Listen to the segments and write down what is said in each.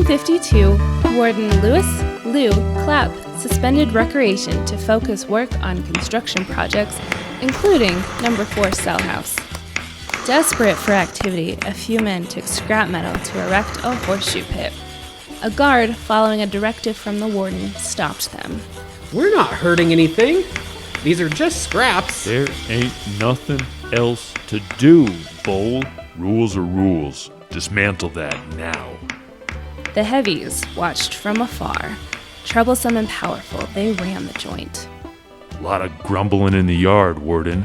1952, Warden Lou Clapp suspended recreation to focus work on construction projects, including number 4 cell house. Desperate for activity, a few men took scrap metal to erect a horseshoe pit. A guard, following a directive from the warden, stopped them. We're not hurting anything. These are just scraps. There ain't nothing else to do, Bull. Rules are rules. Dismantle that now. The Heavies watched from afar. Troublesome and powerful, they ran the joint. A lot of grumbling in the yard, Warden.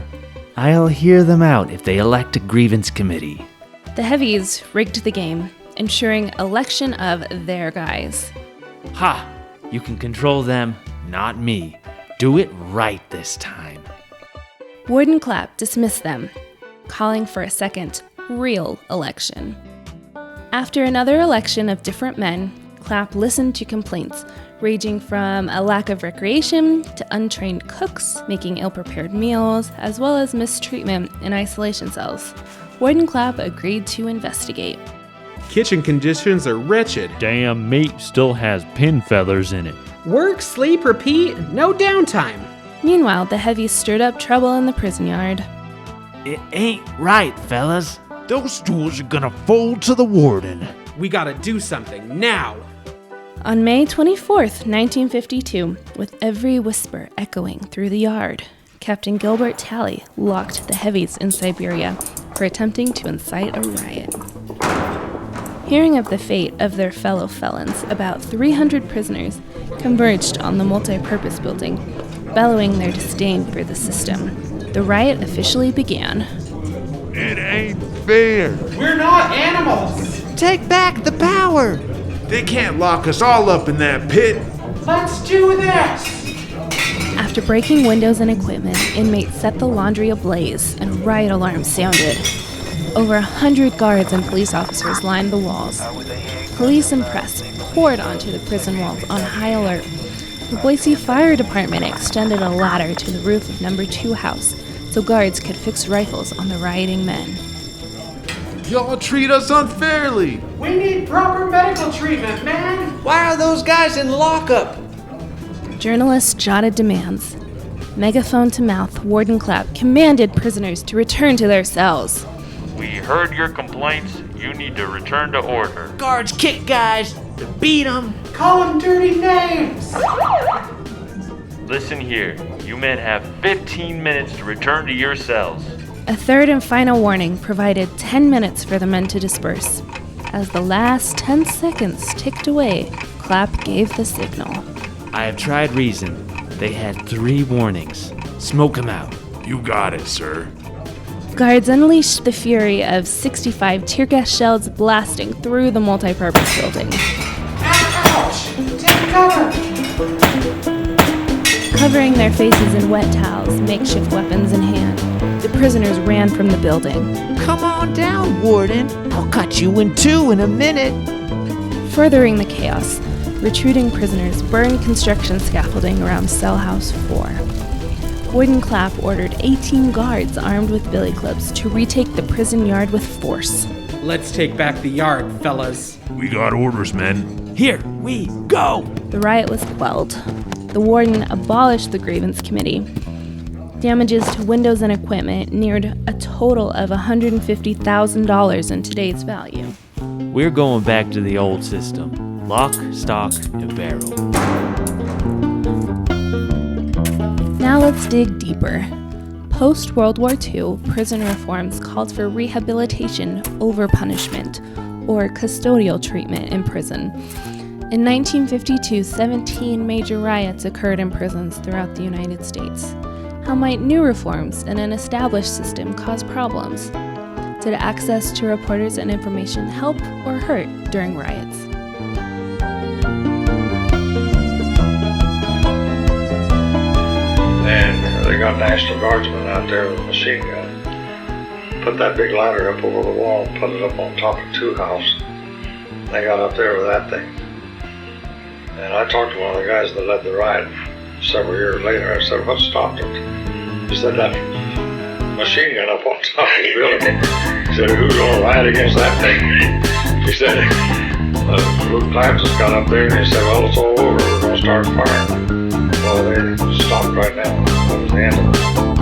I'll hear them out if they elect a grievance committee. The Heavies rigged the game, ensuring election of their guys. Ha! You can control them, not me. Do it right this time. Warden Clapp dismissed them, calling for a second, real election. After another election of different men, Clapp listened to complaints, ranging from a lack of recreation to untrained cooks making ill-prepared meals, as well as mistreatment in isolation cells. Warden Clapp agreed to investigate. Kitchen conditions are wretched. Damn meat still has pin feathers in it. Work, sleep, repeat, no downtime. Meanwhile, the Heavies stirred up trouble in the prison yard. It ain't right, fellas. Those stools are gonna fold to the warden. We gotta do something now. On May 24th, 1952, with every whisper echoing through the yard, Captain Gilbert Talley locked the Heavies in Siberia for attempting to incite a riot. Hearing of the fate of their fellow felons, about 300 prisoners converged on the multi-purpose building, bellowing their disdain for the system. The riot officially began. It ain't fair. We're not animals. Take back the power! They can't lock us all up in that pit. Let's do this. After breaking windows and equipment, inmates set the laundry ablaze and riot alarms sounded. Over 100 guards and police officers lined the walls. Police and press poured onto the prison walls on high alert. The Boise Fire Department extended a ladder to the roof of number 2 house so guards could fix rifles on the rioting men. Y'all treat us unfairly. We need proper medical treatment, man. Why are those guys in lockup? Journalists jotted demands. Megaphone to mouth, Warden Clapp commanded prisoners to return to their cells. We heard your complaints. You need to return to order. Guards kick guys, beat them. Call them dirty names. Listen here. You men have 15 minutes to return to your cells. A third and final warning provided 10 minutes for the men to disperse. As the last 10 seconds ticked away, Clapp gave the signal. I have tried reason. They had 3 warnings. Smoke them out. You got it, sir. Guards unleashed the fury of 65 tear gas shells blasting through the multi-purpose building. Ouch! Take cover. Covering their faces in wet towels, makeshift weapons in hand, the prisoners ran from the building. Come on down, Warden. I'll cut you in 2 in a minute. Furthering the chaos, retreating prisoners burned construction scaffolding around Cell House 4. Warden Clapp ordered 18 guards armed with billy clubs to retake the prison yard with force. Let's take back the yard, fellas. We got orders, men. Here we go! The riot was quelled. The warden abolished the grievance committee. Damages to windows and equipment neared a total of $150,000 in today's value. We're going back to the old system. Lock, stock, and barrel. Now let's dig deeper. Post-World War II, prison reforms called for rehabilitation over punishment, or custodial treatment in prison. In 1952, 17 major riots occurred in prisons throughout the United States. How might new reforms in an established system cause problems? Did access to reporters and information help or hurt during riots? And they got National Guardsmen out there with a machine gun. Put that big ladder up over the wall and put it up on top of 2 house. They got up there with that thing. And I talked to one of the guys that led the riot several years later. I said, what stopped it? He said, that machine gun up on top of the building. He said, who's going to riot against that thing? He said, Luke Clancis got up there and he said, well, it's all over. We're going to start firing. Well, they stopped right now. That was the end of it.